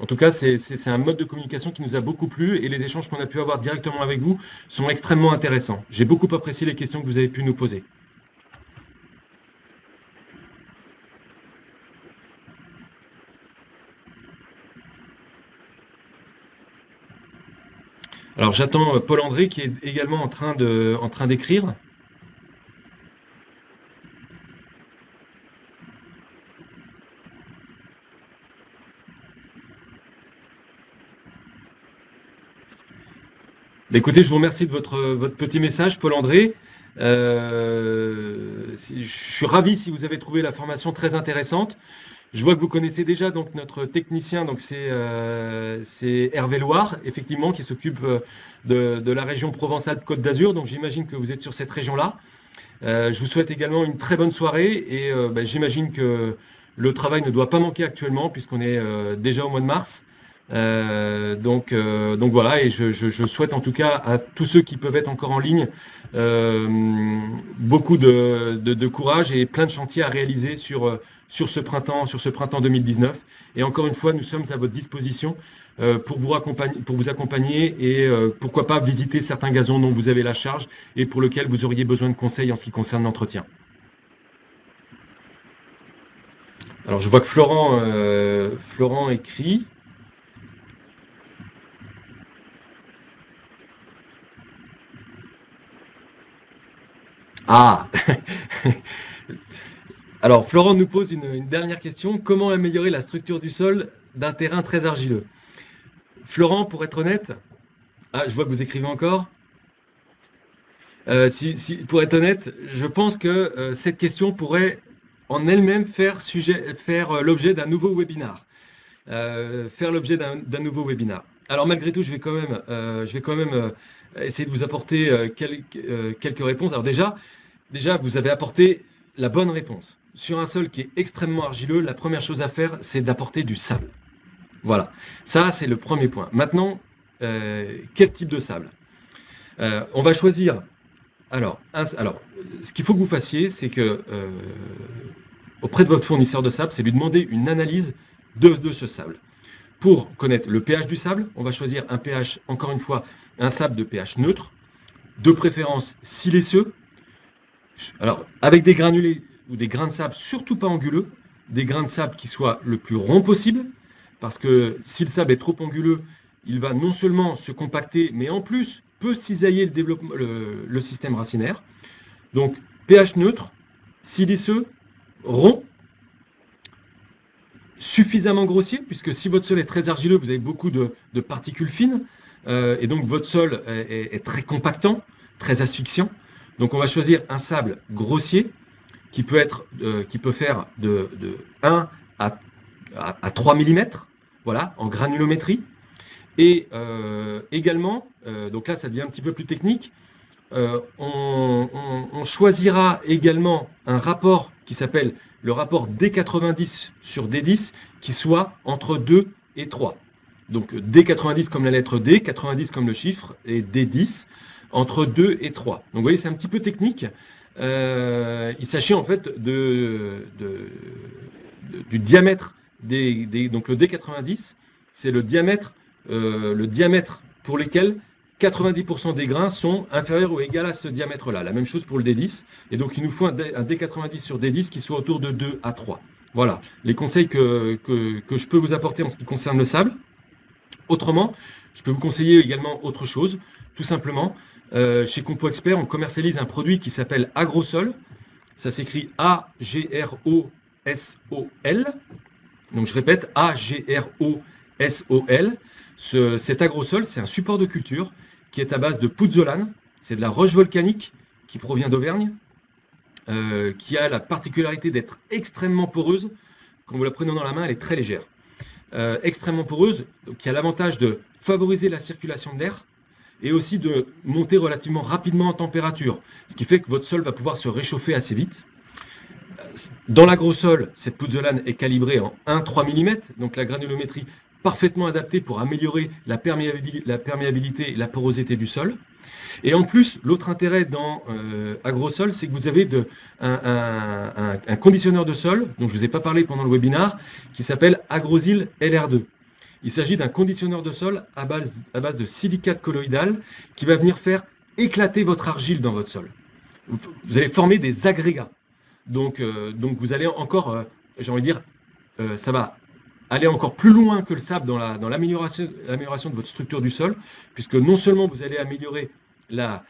tout cas, c'est un mode de communication qui nous a beaucoup plu et les échanges qu'on a pu avoir directement avec vous sont extrêmement intéressants. J'ai beaucoup apprécié les questions que vous avez pu nous poser. Alors j'attends Paul-André qui est également en train d'écrire. Écoutez, je vous remercie de votre petit message, Paul-André. Je suis ravi si vous avez trouvé la formation très intéressante. Je vois que vous connaissez déjà donc notre technicien, donc c'est Hervé Loire, effectivement, qui s'occupe de la région Provence-Alpes-Côte d'Azur. Donc j'imagine que vous êtes sur cette région-là. Je vous souhaite également une très bonne soirée et j'imagine que le travail ne doit pas manquer actuellement puisqu'on est déjà au mois de mars. Donc voilà, et je souhaite en tout cas à tous ceux qui peuvent être encore en ligne beaucoup de courage et plein de chantiers à réaliser sur ce printemps 2019. Et encore une fois, nous sommes à votre disposition pour vous accompagner et pourquoi pas visiter certains gazons dont vous avez la charge et pour lesquels vous auriez besoin de conseils en ce qui concerne l'entretien. Alors je vois que Florent écrit. Ah Alors, Florent nous pose une dernière question. Comment améliorer la structure du sol d'un terrain très argileux? Florent, pour être honnête, je vois que vous écrivez encore. Pour être honnête, je pense que cette question pourrait en elle-même faire l'objet d'un nouveau webinar. Alors malgré tout, je vais quand même essayer de vous apporter quelques réponses. Alors déjà, vous avez apporté la bonne réponse. Sur un sol qui est extrêmement argileux, la première chose à faire, c'est d'apporter du sable. Voilà, ça c'est le premier point. Maintenant, quel type de sable? On va choisir. Alors, ce qu'il faut que vous fassiez, c'est que auprès de votre fournisseur de sable, c'est lui demander une analyse de ce sable. Pour connaître le pH du sable, on va choisir un pH, encore une fois, un sable de pH neutre, de préférence siliceux. Alors, avec des granulés ou des grains de sable, surtout pas anguleux, des grains de sable qui soient le plus rond possible, parce que si le sable est trop anguleux, il va non seulement se compacter, mais en plus peut cisailler le système racinaire. Donc, pH neutre, siliceux, rond, suffisamment grossier, puisque si votre sol est très argileux, vous avez beaucoup de particules fines, et donc votre sol est très compactant, très asphyxiant. Donc on va choisir un sable grossier qui peut faire de 1 à 3 mm, voilà, en granulométrie. Et également, donc là ça devient un petit peu plus technique, on choisira également un rapport qui s'appelle le rapport D90 sur D10 qui soit entre 2 et 3. Donc D90 comme la lettre D, 90 comme le chiffre et D10 entre 2 et 3. Donc vous voyez, c'est un petit peu technique. Il s'agit en fait du diamètre donc le D90, c'est le diamètre pour lequel 90% des grains sont inférieurs ou égaux à ce diamètre-là. La même chose pour le D10. Et donc, il nous faut un D90 sur D10 qui soit autour de 2 à 3. Voilà les conseils que je peux vous apporter en ce qui concerne le sable. Autrement, je peux vous conseiller également autre chose. Tout simplement, chez Compo Expert, on commercialise un produit qui s'appelle Agrosol. Ça s'écrit A-G-R-O-S-O-L. Donc, je répète, A-G-R-O-S-O-L. Cet agrosol, c'est un support de culture qui est à base de pouzzolane. C'est de la roche volcanique qui provient d'Auvergne, qui a la particularité d'être extrêmement poreuse. Quand vous la prenez dans la main, elle est très légère. Extrêmement poreuse, qui a l'avantage de favoriser la circulation de l'air et aussi de monter relativement rapidement en température, ce qui fait que votre sol va pouvoir se réchauffer assez vite. Dans l'agrosol, cette pouzzolane est calibrée en 1,3 mm, donc la granulométrie parfaitement adaptée pour améliorer la perméabilité et la porosité du sol. Et en plus, l'autre intérêt dans Agrosol, c'est que vous avez un conditionneur de sol, dont je ne vous ai pas parlé pendant le webinaire, qui s'appelle Agrosil LR2. Il s'agit d'un conditionneur de sol à base de silicate colloïdal qui va venir faire éclater votre argile dans votre sol. Vous allez former des agrégats. Donc vous allez encore, j'ai envie de dire, ça va aller encore plus loin que le sable dans l'amélioration de votre structure du sol, puisque non seulement vous allez améliorer la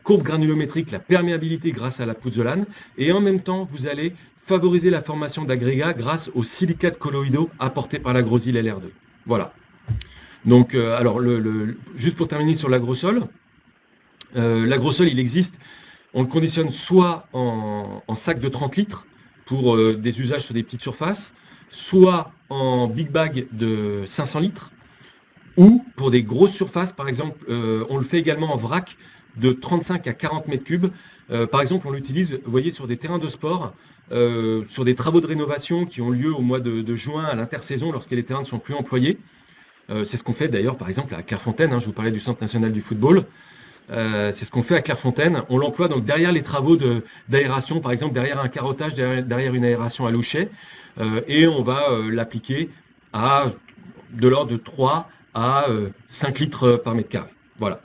courbe granulométrique, la perméabilité grâce à la pouzzolane, et en même temps, vous allez favoriser la formation d'agrégats grâce aux silicates colloïdaux apportés par l'Agrosil LR2. Voilà. Donc, alors, juste pour terminer sur l'agrosol, l'agrosol, il existe, on le conditionne soit en sac de 30 litres pour des usages sur des petites surfaces, soit en big bag de 500 litres, ou pour des grosses surfaces, par exemple, on le fait également en vrac de 35 à 40 mètres cubes. Par exemple, on l'utilise, vous voyez, sur des terrains de sport, sur des travaux de rénovation qui ont lieu au mois de juin à l'intersaison lorsque les terrains ne sont plus employés. C'est ce qu'on fait d'ailleurs, par exemple, à Clairefontaine. Je vous parlais du Centre national du football. C'est ce qu'on fait à Clairefontaine. On l'emploie donc derrière les travaux d'aération, par exemple derrière un carottage, derrière une aération à Louchet, et on va l'appliquer à de l'ordre de 3 à 5 litres par mètre carré. Voilà.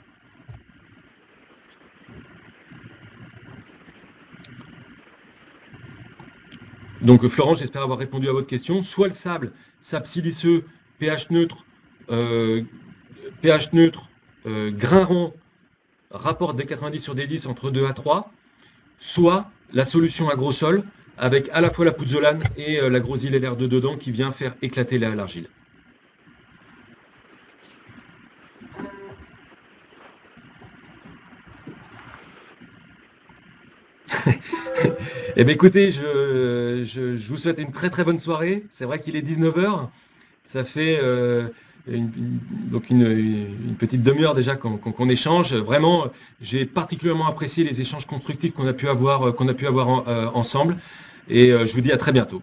Donc Florent, j'espère avoir répondu à votre question. Soit le sable siliceux, pH neutre, grain rond, rapport D90 sur D10 entre 2 à 3, soit la solution agrosol avec à la fois la pouzzolane et l'agrosile LR2 dedans qui vient faire éclater l'argile. Eh bien écoutez, je vous souhaite une très très bonne soirée. C'est vrai qu'il est 19h. Ça fait une petite demi-heure déjà qu'on échange. Vraiment, j'ai particulièrement apprécié les échanges constructifs qu'on a pu avoir ensemble. Et je vous dis à très bientôt.